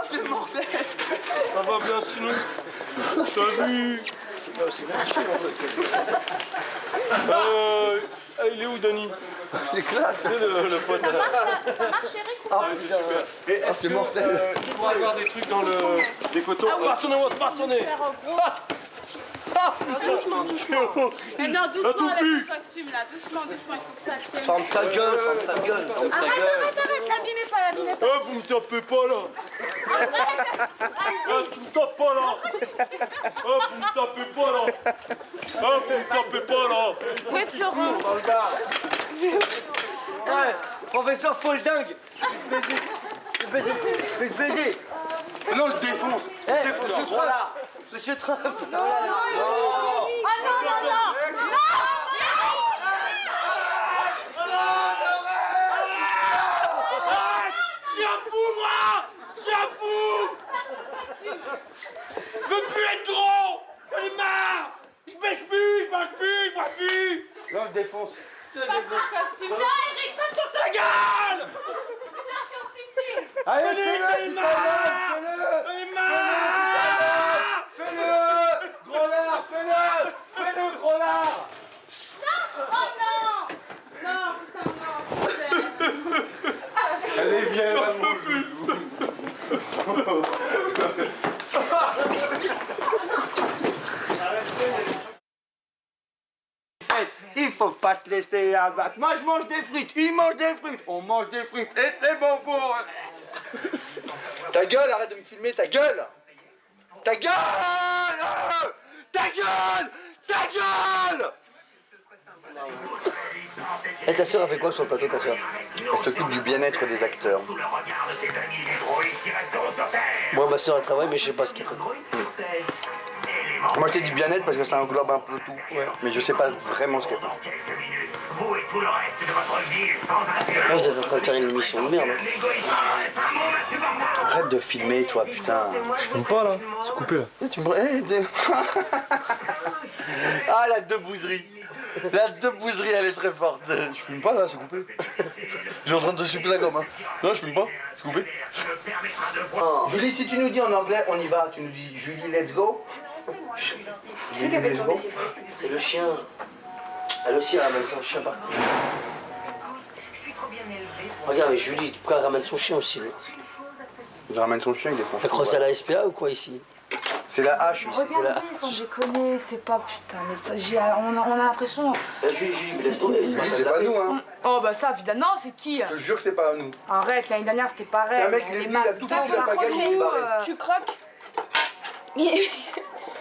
c'est mortel. Ça va bien sinon. Salut. C'est merci il est où Dani? Il est classe. C'est le pote. Ça marche Eric ou pas? C'est super. Et est-ce c'est que mortel. il pourra avoir des trucs dans des cotons? Passionnez-moi, passionnez. Mais non, doucement avec le costume là, doucement, il faut que ça tienne. Ferme ta gueule, Arrête, l'abîmez pas. Vous me tapez pas là. Tu me tapes pas là. Vous me tapez pas là. Vous me tapez pas là. Où est Florent? dans le bar. Ouais, professeur Folding. Fais te baiser. Non, le défonce. Monsieur Trump. Monsieur Trump. Ah non. Je suis un fou, moi. Je suis un fou. Je veux plus être gros. J'en ai marre. Je baisse plus, je mange plus, je bois plus. Non, le défonce. Pas sur le costume. Non, Eric, pas sur le Ta gueule. Putain, je t'en supplie. Allez, J'en ai marre. J'en ai marre. Fais-le. Gros lard, fais-le, gros lard. Oh non. Non, putain, non. Allez, viens, il faut pas se laisser abattre. Moi, je mange des frites, il mange des frites, on mange des frites, et c'est bon pour... Ta gueule, arrête de me filmer, ta gueule. Ta gueule. Ta gueule. Ta gueule. Et ta soeur a fait quoi sur le plateau, ta soeur? Elle s'occupe du bien-être des acteurs. Moi, ma soeur, elle travaille, mais je sais pas ce qu'elle fait. Moi, je t'ai dit bien-être parce que ça englobe un peu tout. Ouais. Mais je sais pas vraiment ce qu'elle fait. Là, vous êtes en train de faire une émission de merde. Arrête de filmer, toi, putain. Je filme pas là. C'est coupé là. Tu me... Ah, la debouserie. La debouserie, elle est très forte. Je filme pas là, c'est coupé. Je suis en train de te sucer la gomme. Hein. Non, je filme pas, c'est coupé. Julie, si tu nous dis en anglais, on y va. Tu nous dis Julie, let's go. Qui c'est qui avait tombé ses frites? C'est le chien. Elle aussi, elle ramène son chien par terre. Regarde, mais Julie, pourquoi elle ramène son chien aussi, l'autre? Je ramène son chien, il défonce. Elle croise à la SPA ou quoi ici? C'est la hache ici. Regardez, sans déconner, c'est pas putain, mais ça, on a l'impression... Julie, mais laisse tomber. Julie, c'est pas nous, hein. Oh bah ça, évidemment, c'est qui? Je te jure que c'est pas à nous. Arrête, l'année dernière c'était pareil. C'est un mec, il est venu, il a tout fait, il a pas gagné, il s'est barré. Tu croques?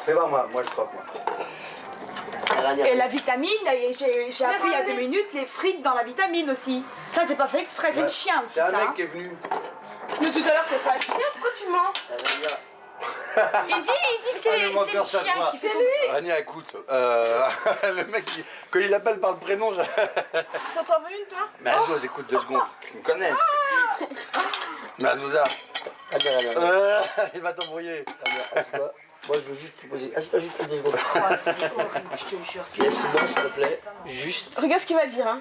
Fais voir, moi je croque, moi. Et la vitamine, j'ai appris il y a 2 minutes les frites dans la vitamine aussi. Ça c'est pas fait exprès, c'est le chien aussi C'est un ça. mec qui est venu. Mais tout à l'heure c'est pas le chien, pourquoi tu mens? Il dit que c'est le chien qui fait lui. Rania, écoute, le mec, quand il appelle par le prénom, ça... T'en veux une toi? Mais Azouz, écoute 2 secondes, tu me connais. Mais Azouza, il va t'embrouiller. Moi, je veux juste te poser. Assieds-toi juste 2 secondes. Je te jure. Laisse-moi, s'il te plaît. Juste. Regarde ce qu'il va dire, hein.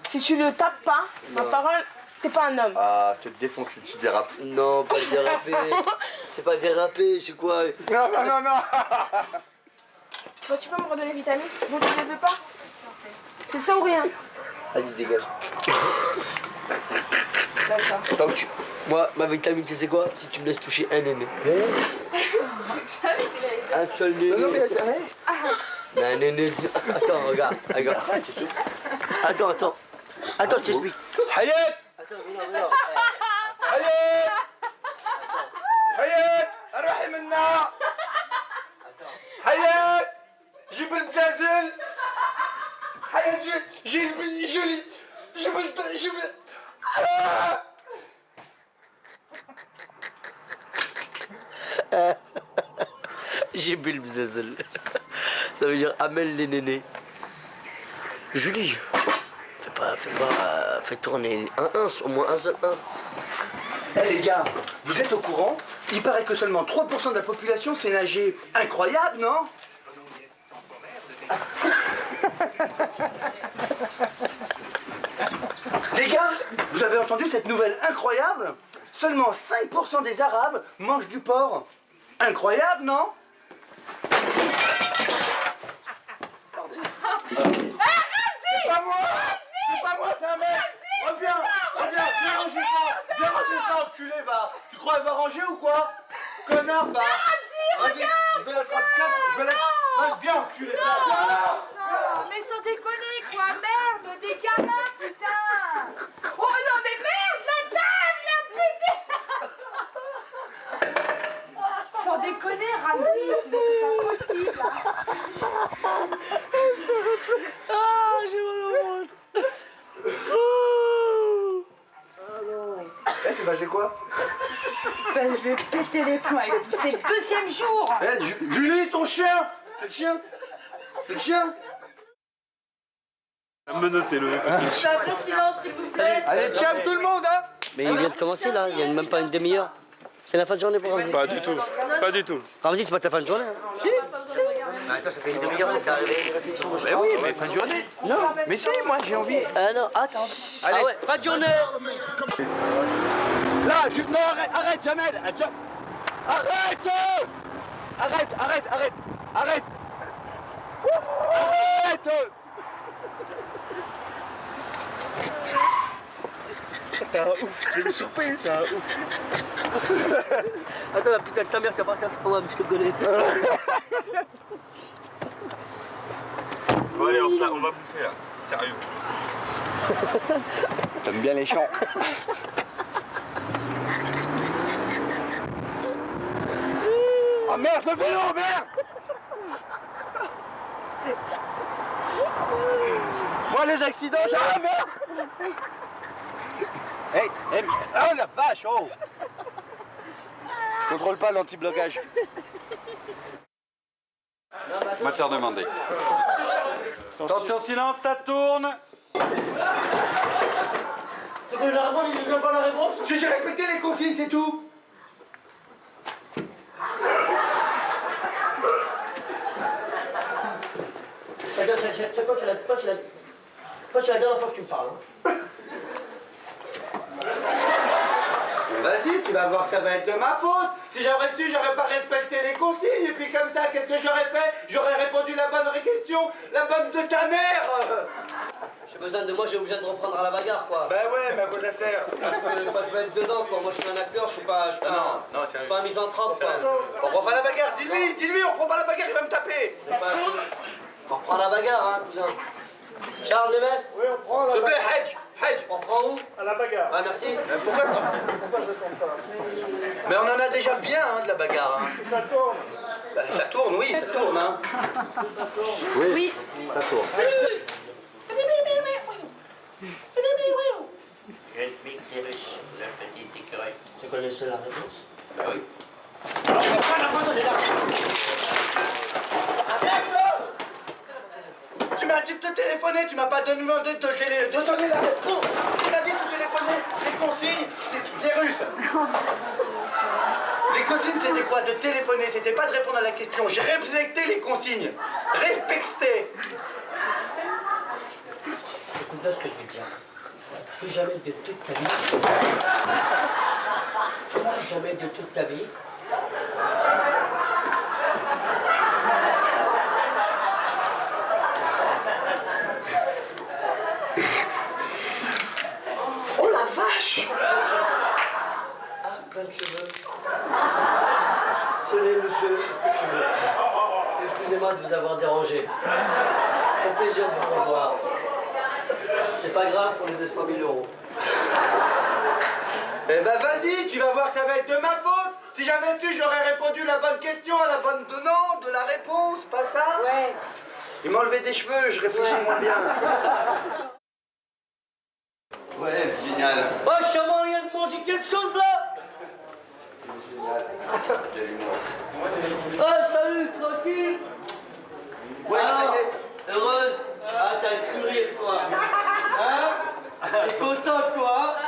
Si tu le tapes pas, ma parole, t'es pas un homme. Ah, je te défonce si tu dérapes. Non, pas déraper. C'est pas déraper, c'est quoi? Non. Bah, tu peux me redonner vitamine? Bon, tu les veux pas? C'est ça ou rien? Vas-y, dégage. D'accord. Tant que tu... Moi, ma vitamine, tu sais quoi? Si tu me laisses toucher un néné. Un seul néné. Non, mais attends. Mais un néné... Attends, regarde. Attends, je t'explique. Hayat. Attends, non. Hayat, arrahim minna. Hayat, جيب البزازل. Hayat, جيب J'ai bu le bzazel. Ça veut dire amène les nénés. Julie, fais tourner un ins, au moins un seul ins. Eh les gars, vous êtes au courant? Il paraît que seulement 3% de la population sait nager. Incroyable, non? Les gars, vous avez entendu cette nouvelle incroyable? seulement 5% des Arabes mangent du porc. Incroyable, non? C'est pas moi! C'est pas moi, c'est un mec! Reviens! Viens ranger ça, enculé, va! Tu crois qu'elle va ranger ou quoi? Connard, va! Vas-y, je vais l'attraper, viens, enculé! Non, mais sans déconner, quoi. Merde, des gamins, putain. Oh non, mais merde, la table, la putain. Sans déconner, Ramsis, mais c'est pas possible. Ah, j'ai mal au ventre. Eh, c'est passé quoi? Ben, je vais péter les plombs avec vous. C'est le deuxième jour. Eh, Julie, ton chien! C'est le chien? C'est le chien? Menottez-le. C'est un peu silence, s'il vous plaît. Allez, ciao tout le monde, hein! Mais il vient de commencer là, il y a même pas une demi-heure. C'est la fin de journée pour Ramzi. Pas du tout. Pas du tout. Ramzi, c'est pas ta fin de journée. Hein. Si? Mais attends, ça fait une demi-heure que t'es arrivé. Ben oui, mais fin de journée. Non, mais si, moi j'ai envie. Non, attends. Allez. Ah ouais, fin de journée. Là, non, arrête, Jamel! Arrête! Arrête! C'est un ouf, j'ai le surprise, c'est un ouf. Attends, la putain de ta mère qui a par terre, c'est pas moi, mais je te connais. Bon allez, on va bouffer là, sérieux. T'aimes bien les champs. Oh merde, le vélo, merde! Moi les accidents, ah merde! Hey, oh la vache, oh! Je contrôle pas l'anti-blocage. Mater demandé. Attention, silence, ça tourne. Tu connais la réponse, je ne pas la réponse. J'ai respecté les consignes, c'est tout. C'est quoi, toi, tu la dernière fois que tu me parles. Hein. Vas-y, tu vas voir que ça va être de ma faute. Si j'aurais su, j'aurais pas respecté les consignes. Et puis comme ça, qu'est-ce que j'aurais fait? J'aurais répondu la bonne question, la bonne de ta mère. J'ai besoin de moi, j'ai obligé de reprendre à la bagarre, quoi. Bah ouais, mais à quoi ça sert? Parce que je vais être dedans, quoi. Moi, je suis un acteur, je suis pas un misanthrope, quoi. On prend pas la bagarre, dis-lui, on prend pas la bagarre, il va me taper. On reprend la bagarre, hein, cousin. Charles Lemès? Oui, on prend la S'il te plaît, bagarre. Hedge. On reprend où? À la bagarre. Ah, merci. Pourquoi Pourquoi je compte pas? Mais on en a déjà bien, hein, de la bagarre. Hein. Ça tourne. Bah, ça tourne, oui, ça tourne, hein. Oui. Ça tourne. Je suis Cyrus, la petite écureuil. Tu connaissais la réponse? Bah oui. Tu m'as dit de te téléphoner, tu m'as pas demandé de sonner la réponse. Tu m'as dit de te téléphoner, les consignes, c'est russe. Les consignes, c'était quoi? De téléphoner, c'était pas de répondre à la question. J'ai respecté les consignes. Respecté. Écoute bien ce que je vais te dire. Plus jamais de toute ta vie. Plus jamais de toute ta vie. Oh la vache! Ah, quand tu veux. Tenez, monsieur, ce que tu veux. Excusez-moi de vous avoir dérangé. Au plaisir de vous revoir. C'est pas grave pour les 200 000 €. Eh ben vas-y, tu vas voir, ça va être de ma faute. Si j'avais su, j'aurais répondu la bonne question à la bonne de non, de la réponse, pas ça? Ouais. Il m'a enlevé des cheveux, je réfléchis moins bien. Ouais, c'est génial. Oh, je suis à moyen de manger quelque chose là! Oh, salut, tranquille! Ouais, Alors, je heureuse? Ah, t'as le sourire, toi! Hein? T'es content, toi? Hein?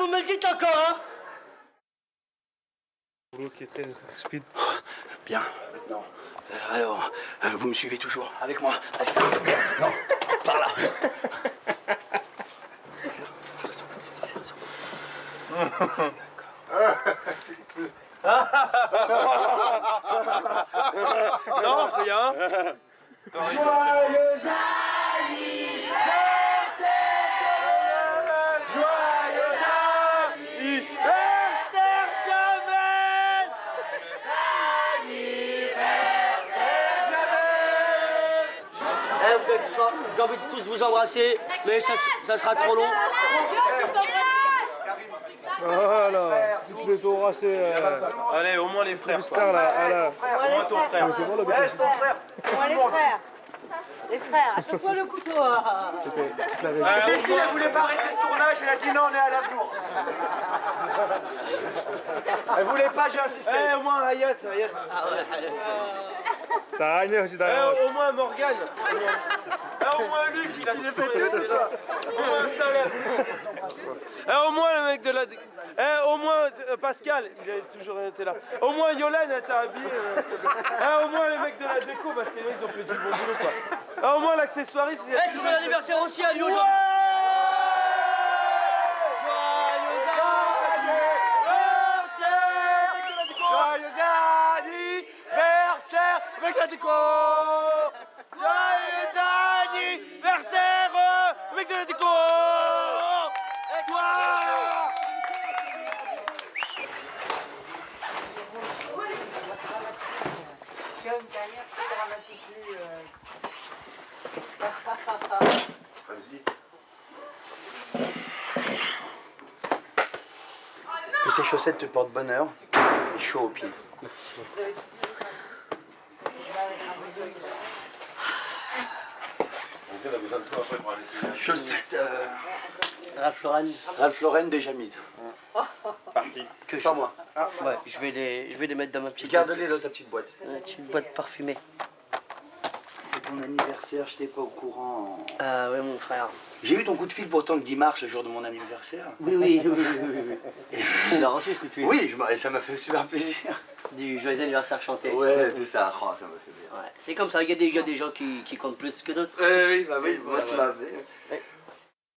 vous me le dites encore, hein? Boulot qui est très speed. Bien, maintenant. Alors, vous me suivez toujours avec moi. Allez. Non, par là. Non, rien. Joyeux J'ai envie de tous vous embrasser, mais ça sera trop long. Voilà, toutes les embrasser. Allez, au moins les frères. Star, là, au moins ton frère. ton frère. Moi, les frères. Les frères, attrape-toi le couteau. Cécile, elle voulait pas arrêter le tournage, elle a dit non, on est à la bourre. Elle voulait pas, j'ai insisté. Eh, au moins Hayat. T'as rien aussi derrière. Au moins Morgane. Au moins Luc, il a fait tout ou pas? Au moins Salem. Au moins le mec de la... au moins Pascal, il a toujours été là. Au moins Yolande, elle t'a habillé. Au moins les mecs de la déco, parce que les mecs ils ont fait du bon boulot quoi. Au moins l'accessoiriste. C'est son anniversaire aussi à lui aujourd'hui. Avec la déco. Joyeux anniversaire avec de la déco. Toi. Tu as une carrière dramatique plus... Que ces chaussettes te portent bonheur et chaud aux pieds. Merci. Chaussettes Ralph Lauren déjà mise. Parti. Que Pas moi. Ouais, je vais les mettre dans ma petite Garde-les dans ta petite boîte. petite boîte parfumée. C'est ton anniversaire, je n'étais pas au courant. Ah ouais, mon frère. J'ai eu ton coup de fil pourtant le 10 mars, le jour de mon anniversaire. Oui. Il a reçu ce coup de fil. Oui, et ça m'a fait super plaisir. Du joyeux anniversaire chanté. Ouais, tout ça, oh, ça m'a fait bien. Ouais. C'est comme ça, il y a des gens qui comptent plus que d'autres. Oui, bah oui, moi tu m'avais.